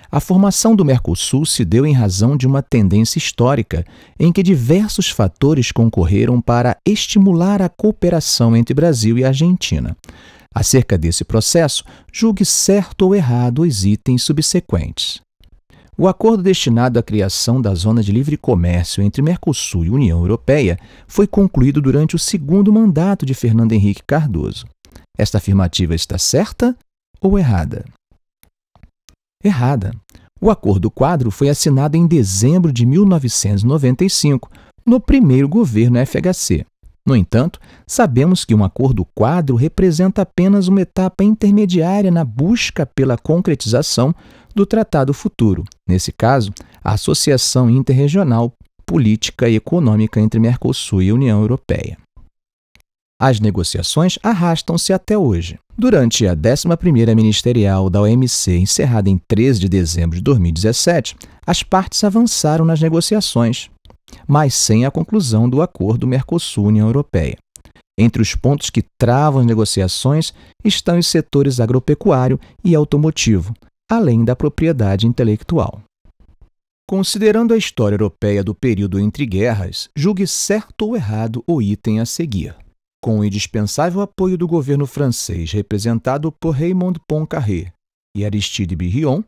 A formação do Mercosul se deu em razão de uma tendência histórica em que diversos fatores concorreram para estimular a cooperação entre Brasil e Argentina. Acerca desse processo, julgue certo ou errado os itens subsequentes. O acordo destinado à criação da Zona de Livre Comércio entre Mercosul e União Europeia foi concluído durante o segundo mandato de Fernando Henrique Cardoso. Esta afirmativa está certa ou errada? Errada. O acordo-quadro foi assinado em dezembro de 1995, no primeiro governo FHC. No entanto, sabemos que um acordo-quadro representa apenas uma etapa intermediária na busca pela concretização do tratado futuro, nesse caso, a Associação Interregional Política e Econômica entre Mercosul e União Europeia. As negociações arrastam-se até hoje. Durante a 11ª Ministerial da OMC, encerrada em 13 de dezembro de 2017, as partes avançaram nas negociações, mas sem a conclusão do acordo Mercosul-União Europeia. Entre os pontos que travam as negociações estão os setores agropecuário e automotivo, além da propriedade intelectual. Considerando a história europeia do período entre guerras, julgue certo ou errado o item a seguir. Com o indispensável apoio do governo francês, representado por Raymond Poincaré e Aristide Briand,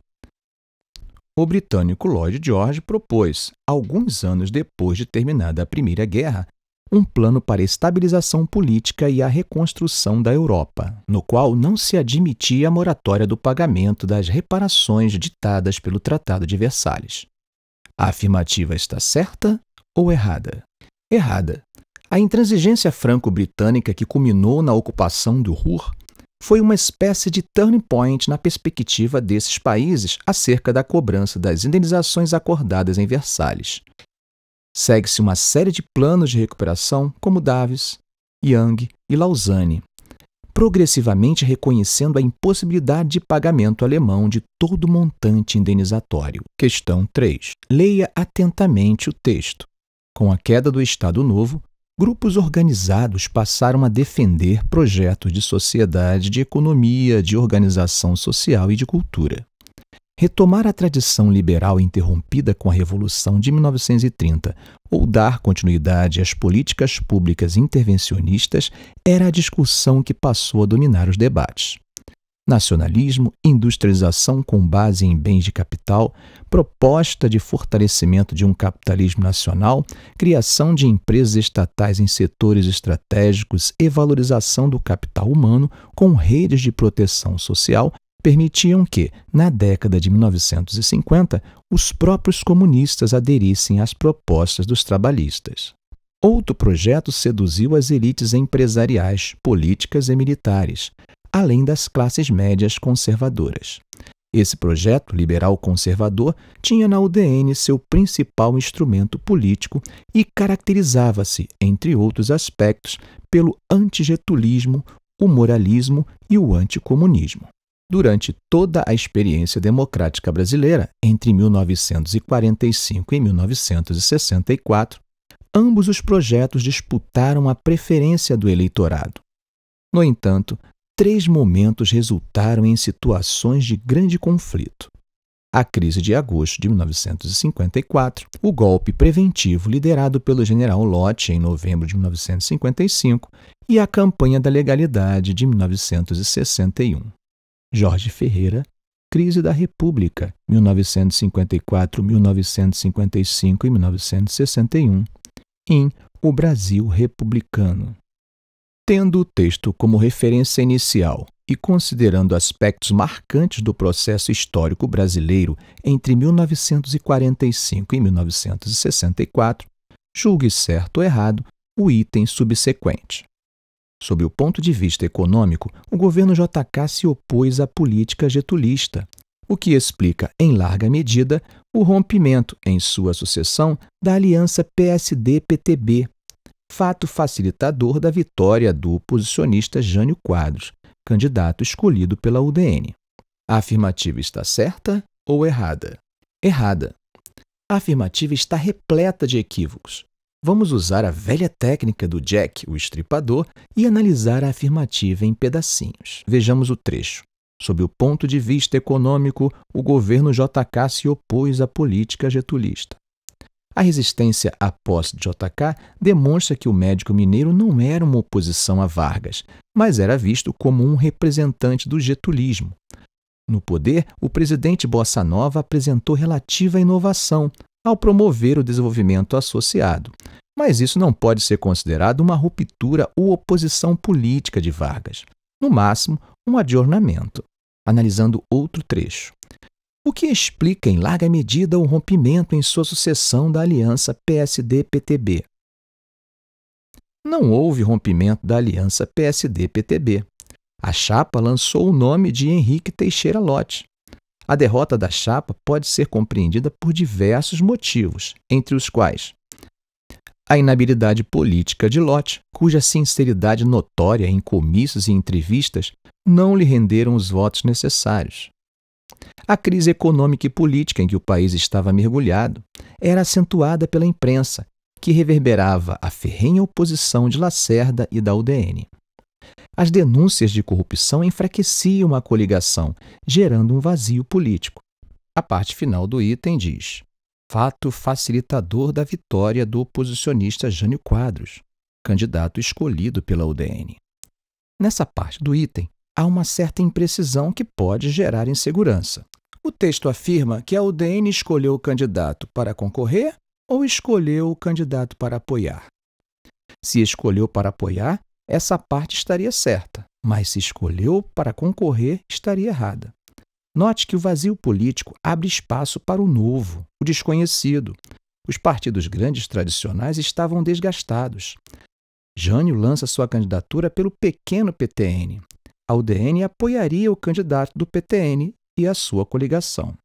o britânico Lloyd George propôs, alguns anos depois de terminada a Primeira Guerra, um plano para a estabilização política e a reconstrução da Europa, no qual não se admitia a moratória do pagamento das reparações ditadas pelo Tratado de Versalhes. A afirmativa está certa ou errada? Errada. A intransigência franco-britânica que culminou na ocupação do Ruhr foi uma espécie de turning point na perspectiva desses países acerca da cobrança das indenizações acordadas em Versalhes. Segue-se uma série de planos de recuperação como Davis, Young e Lausanne, progressivamente reconhecendo a impossibilidade de pagamento alemão de todo o montante indenizatório. Questão 3. Leia atentamente o texto. Com a queda do Estado Novo, grupos organizados passaram a defender projetos de sociedade, de economia, de organização social e de cultura. Retomar a tradição liberal interrompida com a Revolução de 1930 ou dar continuidade às políticas públicas intervencionistas era a discussão que passou a dominar os debates. Nacionalismo, industrialização com base em bens de capital, proposta de fortalecimento de um capitalismo nacional, criação de empresas estatais em setores estratégicos e valorização do capital humano com redes de proteção social permitiam que, na década de 1950, os próprios comunistas aderissem às propostas dos trabalhistas. Outro projeto seduziu as elites empresariais, políticas e militares, além das classes médias conservadoras. Esse projeto liberal-conservador tinha na UDN seu principal instrumento político e caracterizava-se, entre outros aspectos, pelo antigetulismo, o moralismo e o anticomunismo. Durante toda a experiência democrática brasileira, entre 1945 e 1964, ambos os projetos disputaram a preferência do eleitorado. No entanto, 3 momentos resultaram em situações de grande conflito. A crise de agosto de 1954, o golpe preventivo liderado pelo general Lott em novembro de 1955 e a campanha da legalidade de 1961. Jorge Ferreira, Crise da República, 1954, 1955 e 1961, em O Brasil Republicano. Tendo o texto como referência inicial e considerando aspectos marcantes do processo histórico brasileiro entre 1945 e 1964, julgue certo ou errado o item subsequente. Sob o ponto de vista econômico, o governo JK se opôs à política getulista, o que explica, em larga medida, o rompimento, em sua sucessão, da aliança PSD-PTB, fato facilitador da vitória do oposicionista Jânio Quadros, candidato escolhido pela UDN. A afirmativa está certa ou errada? Errada. A afirmativa está repleta de equívocos. Vamos usar a velha técnica do Jack, o estripador, e analisar a afirmativa em pedacinhos. Vejamos o trecho. Sob o ponto de vista econômico, o governo JK se opôs à política getulista. A resistência à posse de JK demonstra que o médico mineiro não era uma oposição a Vargas, mas era visto como um representante do getulismo. No poder, o presidente Bossa Nova apresentou relativa inovação ao promover o desenvolvimento associado, mas isso não pode ser considerado uma ruptura ou oposição política de Vargas. No máximo, um adornamento. Analisando outro trecho. O que explica em larga medida o rompimento em sua sucessão da aliança PSD-PTB? Não houve rompimento da aliança PSD-PTB. A chapa lançou o nome de Henrique Teixeira Lott. A derrota da chapa pode ser compreendida por diversos motivos, entre os quais a inabilidade política de Lott, cuja sinceridade notória em comícios e entrevistas não lhe renderam os votos necessários. A crise econômica e política em que o país estava mergulhado era acentuada pela imprensa, que reverberava a ferrenha oposição de Lacerda e da UDN. As denúncias de corrupção enfraqueciam a coligação, gerando um vazio político. A parte final do item diz: fato facilitador da vitória do oposicionista Jânio Quadros, candidato escolhido pela UDN. Nessa parte do item, há uma certa imprecisão que pode gerar insegurança. O texto afirma que a UDN escolheu o candidato para concorrer ou escolheu o candidato para apoiar. Se escolheu para apoiar, essa parte estaria certa, mas se escolheu para concorrer, estaria errada. Note que o vazio político abre espaço para o novo, o desconhecido. Os partidos grandes tradicionais estavam desgastados. Jânio lança sua candidatura pelo pequeno PTN. A UDN apoiaria o candidato do PTN e a sua coligação.